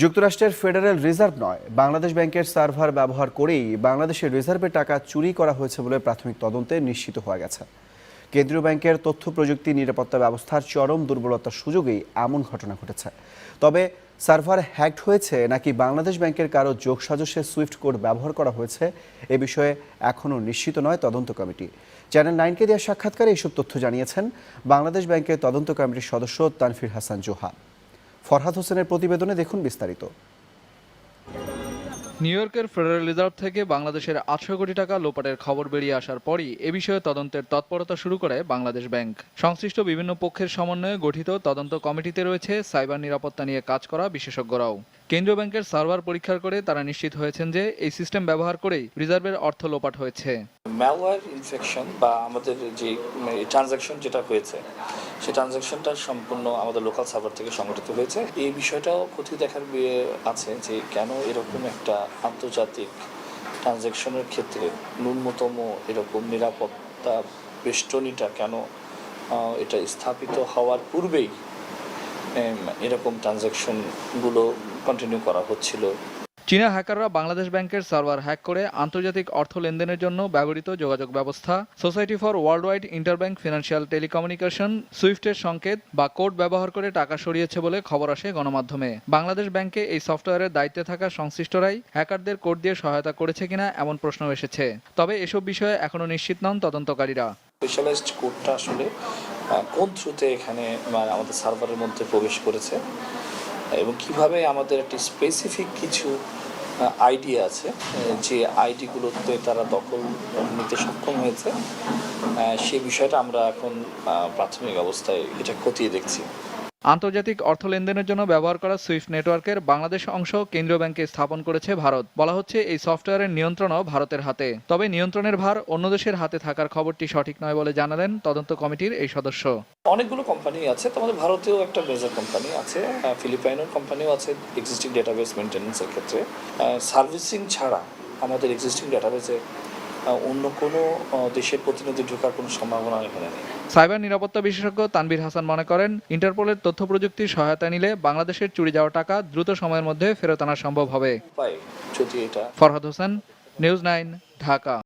যুক্তরাষ্ট্রের federal reserve নয়, বাংলাদেশ ব্যাংকের সার্ভার ব্যবহার করেই বাংলাদেশের রিজার্ভের টাকা চুরি করা হয়েছে বলে প্রাথমিক তদন্তে নিশ্চিত হয়ে গেছে। কেন্দ্রীয় ব্যাংকের তথ্য প্রযুক্তি নিরাপত্তা ব্যবস্থার চরম দুর্বলতার সুযোগেই এমন ঘটনা ঘটেছে। তবে সার্ভার হ্যাকড হয়েছে নাকি বাংলাদেশ ব্যাংকের কারো যোগসাজশে সুইফট কোড ব্যবহার করা হয়েছে এ বিষয়ে এখনও নিশ্চিত নয় তদন্ত কমিটি। চ্যানেল 9কে দেওয়া সাক্ষাৎকারে এসব তথ্য জানিয়েছেন বাংলাদেশ ব্যাংকের তদন্ত কমিটির সদস্য তানফির হাসান জোহা। ফরহাদ হোসেনের প্রতিবেদনে দেখুন বিস্তারিত। নিউ ইয়র্কের ফেডারেল রিজার্ভ থেকে বাংলাদেশের 800 কোটি টাকা লোপাটের খবর বেরিয়ে আসার পরই এ বিষয়ে তদন্তের তৎপরতা শুরু করে বাংলাদেশ ব্যাংক। সংশ্লিষ্ট বিভিন্ন পক্ষের সমন্বয়ে গঠিত তদন্ত কমিটিতে রয়েছে সাইবার নিরাপত্তা নিয়ে কাজ করা বিশেষজ্ঞরাও। কেন্দ্রীয় ব্যাংকের সার্ভার পরীক্ষা করে তারা নিশ্চিত হয়েছেন যে এই সিস্টেম ব্যবহার করেই রিজার্ভের অর্থ লোপাট হয়েছে। ম্যালওয়্যার ইনফেকশন বা আমাদের যে ট্রানজ্যাকশন যেটা হয়েছে সেই ট্রানজ্যাকশনটা সম্পূর্ণ আমাদের লোকাল সার্ভার থেকে সংগঠিত হয়েছে। এই বিষয়টাও খতিয়ে দেখার আছে যে কেন এরকম একটা আন্তর্জাতিক ট্রানজ্যাকশনের ক্ষেত্রে ন্যূনতম এরকম নিরাপত্তা বেষ্টনীটা কেন এটা স্থাপিত হওয়ার পূর্বেই এরকম ট্রানজ্যাকশনগুলো কন্টিনিউ করা হচ্ছিল। চীনা হ্যাকাররা বাংলাদেশ ব্যাংকের সার্ভার হ্যাক করে আন্তর্জাতিক অর্থ লেনদেনের জন্য ব্যবহৃত যোগাযোগ ব্যবস্থা society for world wide interbank financial telecommunication সুইফটের সংকেত বা কোড ব্যবহার করে টাকা সরিয়েছে বলে খবর আসে গণমাধ্যমে। বাংলাদেশ ব্যাংকে এই সফটওয়্যারের দায়িত্বে থাকা সংশ্লিষ্টরাই হ্যাকারদের কোড দিয়ে সহায়তা করেছে কিনা এমন প্রশ্ন এসেছে। তবে এসব বিষয়ে এখনো নিশ্চিত নন তদন্তকারীরা। স্পেশালাইজড কোডটা আসলে কোন থ্রুতে এখানে আমাদের সার্ভারের মধ্যে প্রবেশ করেছে এবং কিভাবে আমাদের একটি স্পেসিফিক কিছু আইডি আছে যে আইডিগুলোতে তারা দখল নিতে সক্ষম হয়েছে, সেই বিষয়টা আমরা এখন প্রাথমিক অবস্থায় এটা খতিয়ে দেখছি। আন্তর্জাতিক অর্থ লেনদেনের জন্য ব্যবহার করা সুইফট নেটওয়ার্কের বাংলাদেশ অংশ কেন্দ্রীয় ব্যাংকে স্থাপন করেছে ভারত। বলা হচ্ছে এই সফটওয়্যারের নিয়ন্ত্রণও ভারতের হাতে। তবে নিয়ন্ত্রণের ভার অন্য দেশের হাতে থাকার খবরটি সঠিক নয় বলে জানালেন তদন্ত কমিটির এই সদস্য। অনেকগুলো কোম্পানি আছে, তোমাদের ভারতেও একটা মেজর কোম্পানি আছে, ফিলিপাইনের কোম্পানিও আছে এক্সিস্টিং ডেটাবেস মেনটেন্যান্সের ক্ষেত্রে। সার্ভিসিং ছাড়া আমাদের এক্সিস্টিং ডেটাবেসে অন্য কোনো দেশের প্রতিনিধি ঢোকার কোনো সম্ভাবনা এখানে নেই। সাইবার নিরাপত্তা বিশেষজ্ঞ তানভীর হাসান মনে করেন, ইন্টারপোলের তথ্য প্রযুক্তির সহায়তা নিলে বাংলাদেশের চুরি যাওয়া টাকা দ্রুত সময়ের মধ্যে ফেরত আনা সম্ভব হবে। যদি এটা ফরহাদ হোসেন, নিউজ 9, ঢাকা।